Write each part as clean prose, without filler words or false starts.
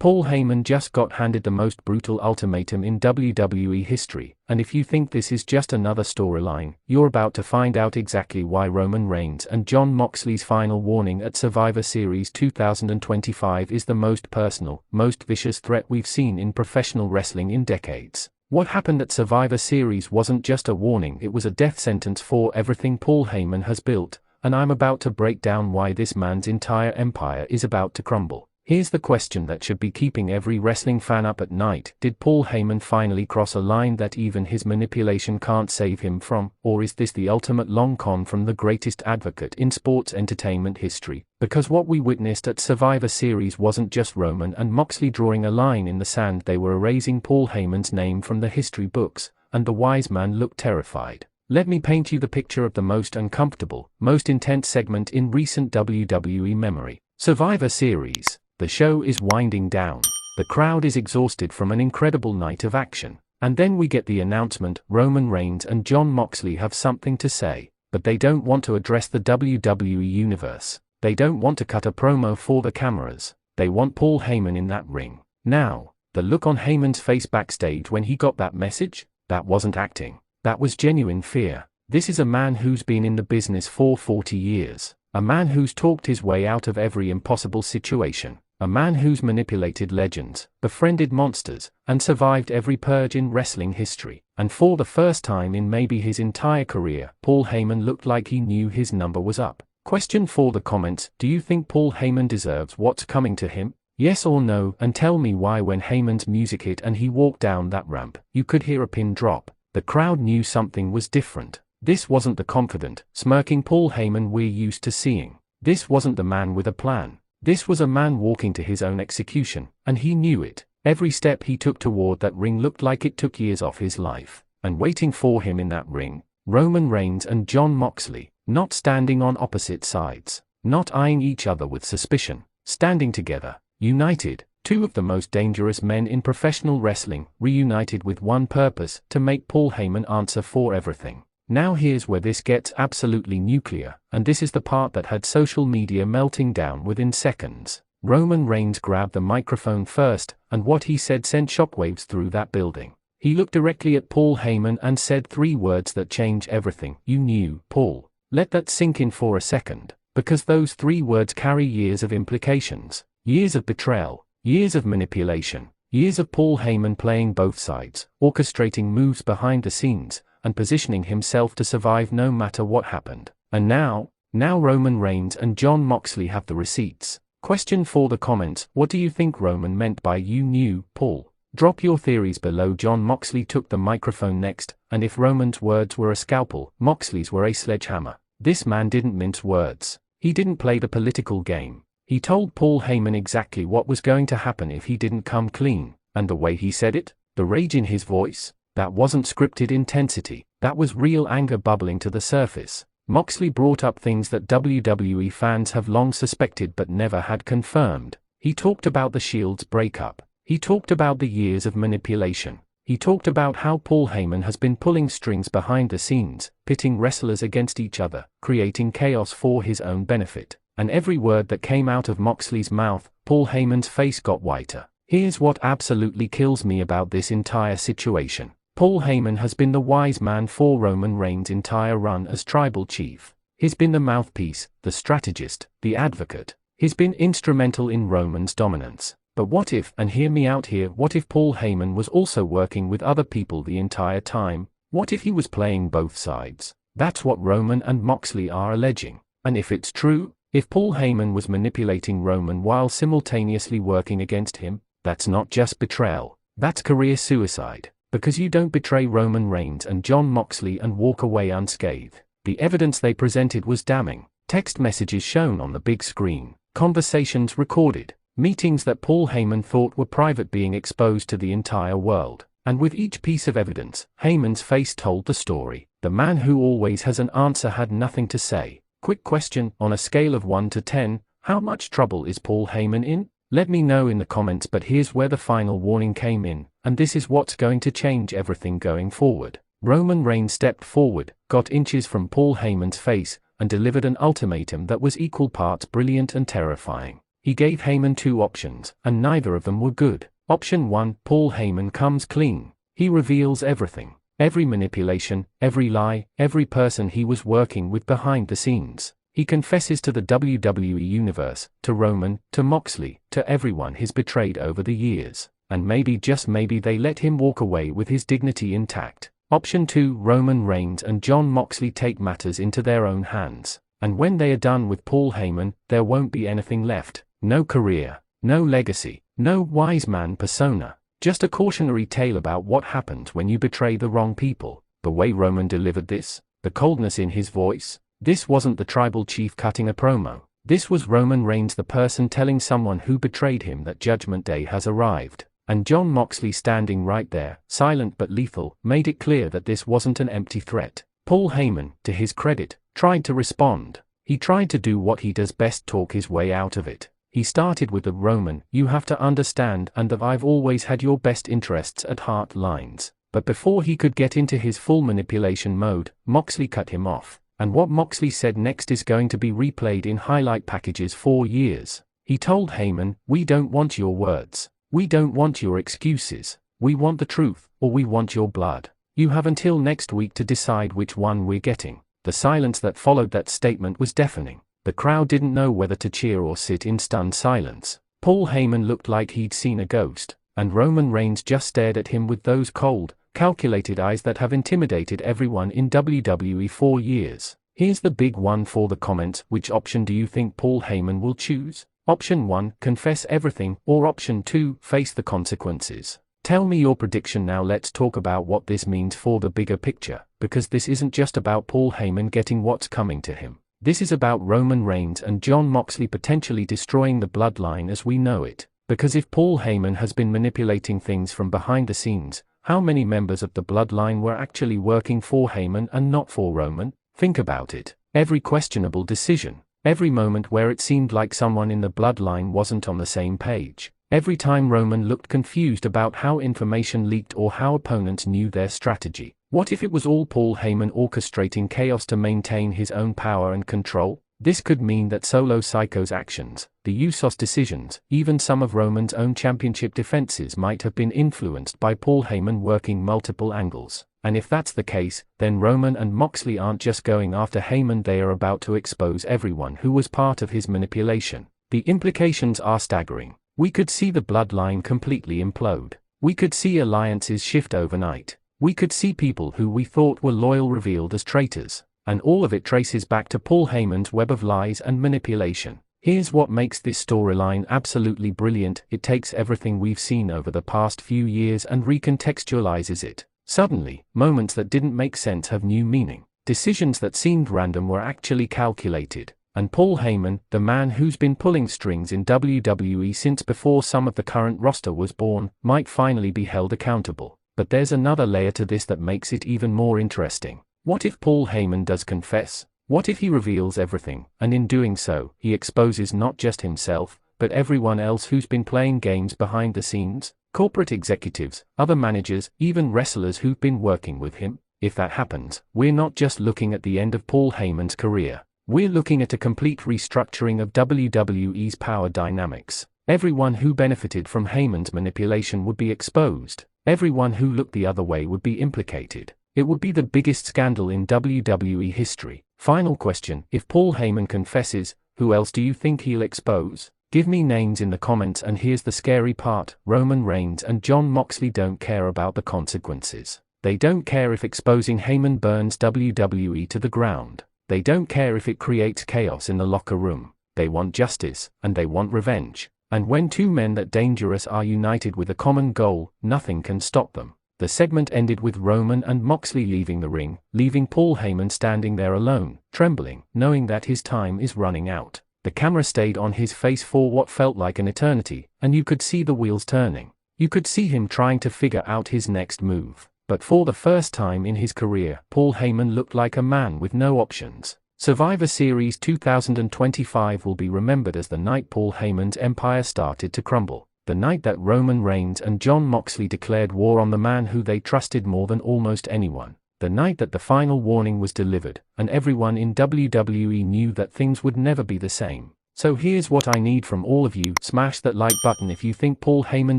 Paul Heyman just got handed the most brutal ultimatum in WWE history, and if you think this is just another storyline, you're about to find out exactly why Roman Reigns and Jon Moxley's final warning at Survivor Series 2025 is the most personal, most vicious threat we've seen in professional wrestling in decades. What happened at Survivor Series wasn't just a warning, it was a death sentence for everything Paul Heyman has built, and I'm about to break down why this man's entire empire is about to crumble. Here's the question that should be keeping every wrestling fan up at night: did Paul Heyman finally cross a line that even his manipulation can't save him from, or is this the ultimate long con from the greatest advocate in sports entertainment history? Because what we witnessed at Survivor Series wasn't just Roman and Moxley drawing a line in the sand, they were erasing Paul Heyman's name from the history books, and the wise man looked terrified. Let me paint you the picture of the most uncomfortable, most intense segment in recent WWE memory. Survivor Series. The show is winding down. The crowd is exhausted from an incredible night of action. And then we get the announcement: Roman Reigns and Jon Moxley have something to say, but they don't want to address the WWE universe. They don't want to cut a promo for the cameras. They want Paul Heyman in that ring. Now, the look on Heyman's face backstage when he got that message? That wasn't acting. That was genuine fear. This is a man who's been in the business for 40 years. A man who's talked his way out of every impossible situation. A man who's manipulated legends, befriended monsters, and survived every purge in wrestling history. And for the first time in maybe his entire career, Paul Heyman looked like he knew his number was up. Question for the comments: do you think Paul Heyman deserves what's coming to him? Yes or no, and tell me why when Heyman's music hit and he walked down that ramp, you could hear a pin drop. The crowd knew something was different. This wasn't the confident, smirking Paul Heyman we're used to seeing. This wasn't the man with a plan. This was a man walking to his own execution, and he knew it. Every step he took toward that ring looked like it took years off his life. And waiting for him in that ring, Roman Reigns and Jon Moxley, not standing on opposite sides, not eyeing each other with suspicion, standing together, united, two of the most dangerous men in professional wrestling, reunited with one purpose: to make Paul Heyman answer for everything. Now here's where this gets absolutely nuclear, and this is the part that had social media melting down within seconds. Roman Reigns grabbed the microphone first, and what he said sent shockwaves through that building. He looked directly at Paul Heyman and said three words that change everything. "You knew, Paul." Let that sink in for a second, because those three words carry years of implications. Years of betrayal, years of manipulation, years of Paul Heyman playing both sides, orchestrating moves behind the scenes, and positioning himself to survive no matter what happened. And now Roman Reigns and Jon Moxley have the receipts. Question for the comments: what do you think Roman meant by "you knew, Paul"? Drop your theories below. Jon Moxley took the microphone next, and if Roman's words were a scalpel, Moxley's were a sledgehammer. This man didn't mince words. He didn't play the political game. He told Paul Heyman exactly what was going to happen if he didn't come clean. And the way he said it, the rage in his voice, that wasn't scripted intensity, that was real anger bubbling to the surface. Moxley brought up things that WWE fans have long suspected but never had confirmed. He talked about the Shield's breakup. He talked about the years of manipulation. He talked about how Paul Heyman has been pulling strings behind the scenes, pitting wrestlers against each other, creating chaos for his own benefit. And every word that came out of Moxley's mouth, Paul Heyman's face got whiter. Here's what absolutely kills me about this entire situation. Paul Heyman has been the wise man for Roman Reigns' entire run as tribal chief. He's been the mouthpiece, the strategist, the advocate. He's been instrumental in Roman's dominance. But what if, and hear me out here, what if Paul Heyman was also working with other people the entire time? What if he was playing both sides? That's what Roman and Moxley are alleging. And if it's true, if Paul Heyman was manipulating Roman while simultaneously working against him, that's not just betrayal, that's career suicide. Because you don't betray Roman Reigns and Jon Moxley and walk away unscathed. The evidence they presented was damning. Text messages shown on the big screen, conversations recorded, meetings that Paul Heyman thought were private being exposed to the entire world. And with each piece of evidence, Heyman's face told the story. The man who always has an answer had nothing to say. Quick question: on a scale of 1 to 10, how much trouble is Paul Heyman in? Let me know in the comments. But here's where the final warning came in, and this is what's going to change everything going forward. Roman Reigns stepped forward, got inches from Paul Heyman's face, and delivered an ultimatum that was equal parts brilliant and terrifying. He gave Heyman two options, and neither of them were good. Option 1, Paul Heyman comes clean. He reveals everything. Every manipulation, every lie, every person he was working with behind the scenes. He confesses to the WWE Universe, to Roman, to Moxley, to everyone he's betrayed over the years. And maybe, just maybe, they let him walk away with his dignity intact. Option 2, Roman Reigns and Jon Moxley take matters into their own hands. And when they are done with Paul Heyman, there won't be anything left. No career, no legacy, no wise man persona. Just a cautionary tale about what happens when you betray the wrong people. The way Roman delivered this, the coldness in his voice, this wasn't the tribal chief cutting a promo. This was Roman Reigns, the person telling someone who betrayed him that Judgment Day has arrived. And Jon Moxley, standing right there, silent but lethal, made it clear that this wasn't an empty threat. Paul Heyman, to his credit, tried to respond. He tried to do what he does best, talk his way out of it. He started with the Roman, you have to understand and that I've always had your best interests at heart lines. But before he could get into his full manipulation mode, Moxley cut him off. And what Moxley said next is going to be replayed in highlight packages for years. He told Heyman, we don't want your words. We don't want your excuses. We want the truth, or we want your blood. You have until next week to decide which one we're getting. The silence that followed that statement was deafening. The crowd didn't know whether to cheer or sit in stunned silence. Paul Heyman looked like he'd seen a ghost, and Roman Reigns just stared at him with those cold, calculated eyes that have intimidated everyone in WWE for years. Here's the big one for the comments. Which option do you think Paul Heyman will choose? Option 1, confess everything, or Option 2, face the consequences. Tell me your prediction now. Let's talk about what this means for the bigger picture, because this isn't just about Paul Heyman getting what's coming to him. This is about Roman Reigns and Jon Moxley potentially destroying the bloodline as we know it. Because if Paul Heyman has been manipulating things from behind the scenes, how many members of the bloodline were actually working for Heyman and not for Roman? Think about it. Every questionable decision, every moment where it seemed like someone in the bloodline wasn't on the same page, every time Roman looked confused about how information leaked or how opponents knew their strategy. What if it was all Paul Heyman orchestrating chaos to maintain his own power and control? This could mean that Solo Siko's actions, the Usos' decisions, even some of Roman's own championship defenses might have been influenced by Paul Heyman working multiple angles. And if that's the case, then Roman and Moxley aren't just going after Heyman, they are about to expose everyone who was part of his manipulation. The implications are staggering. We could see the bloodline completely implode. We could see alliances shift overnight. We could see people who we thought were loyal revealed as traitors. And all of it traces back to Paul Heyman's web of lies and manipulation. Here's what makes this storyline absolutely brilliant. It takes everything we've seen over the past few years and recontextualizes it. Suddenly, moments that didn't make sense have new meaning. Decisions that seemed random were actually calculated. And Paul Heyman, the man who's been pulling strings in WWE since before some of the current roster was born, might finally be held accountable. But there's another layer to this that makes it even more interesting. What if Paul Heyman does confess? What if he reveals everything, and in doing so, he exposes not just himself, but everyone else who's been playing games behind the scenes? Corporate executives, other managers, even wrestlers who've been working with him? If that happens, we're not just looking at the end of Paul Heyman's career. We're looking at a complete restructuring of WWE's power dynamics. Everyone who benefited from Heyman's manipulation would be exposed. Everyone who looked the other way would be implicated. It would be the biggest scandal in WWE history. Final question, if Paul Heyman confesses, who else do you think he'll expose? Give me names in the comments, and here's the scary part, Roman Reigns and Jon Moxley don't care about the consequences. They don't care if exposing Heyman burns WWE to the ground. They don't care if it creates chaos in the locker room. They want justice, and they want revenge. And when two men that dangerous are united with a common goal, nothing can stop them. The segment ended with Roman and Moxley leaving the ring, leaving Paul Heyman standing there alone, trembling, knowing that his time is running out. The camera stayed on his face for what felt like an eternity, and you could see the wheels turning. You could see him trying to figure out his next move. But for the first time in his career, Paul Heyman looked like a man with no options. Survivor Series 2025 will be remembered as the night Paul Heyman's empire started to crumble. The night that Roman Reigns and Jon Moxley declared war on the man who they trusted more than almost anyone. The night that the final warning was delivered, and everyone in WWE knew that things would never be the same. So here's what I need from all of you: smash that like button if you think Paul Heyman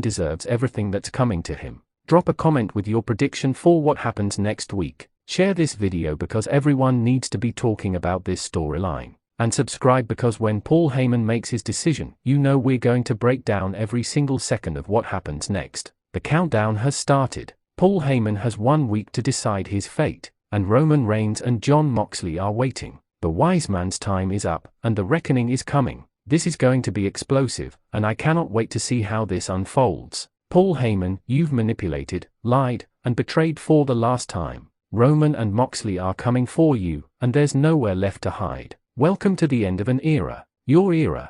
deserves everything that's coming to him. Drop a comment with your prediction for what happens next week. Share this video because everyone needs to be talking about this storyline. And subscribe because when Paul Heyman makes his decision, you know we're going to break down every single second of what happens next. The countdown has started. Paul Heyman has 1 week to decide his fate, and Roman Reigns and Jon Moxley are waiting. The wise man's time is up, and the reckoning is coming. This is going to be explosive, and I cannot wait to see how this unfolds. Paul Heyman, you've manipulated, lied, and betrayed for the last time. Roman and Moxley are coming for you, and there's nowhere left to hide. Welcome to the end of an era. Your era.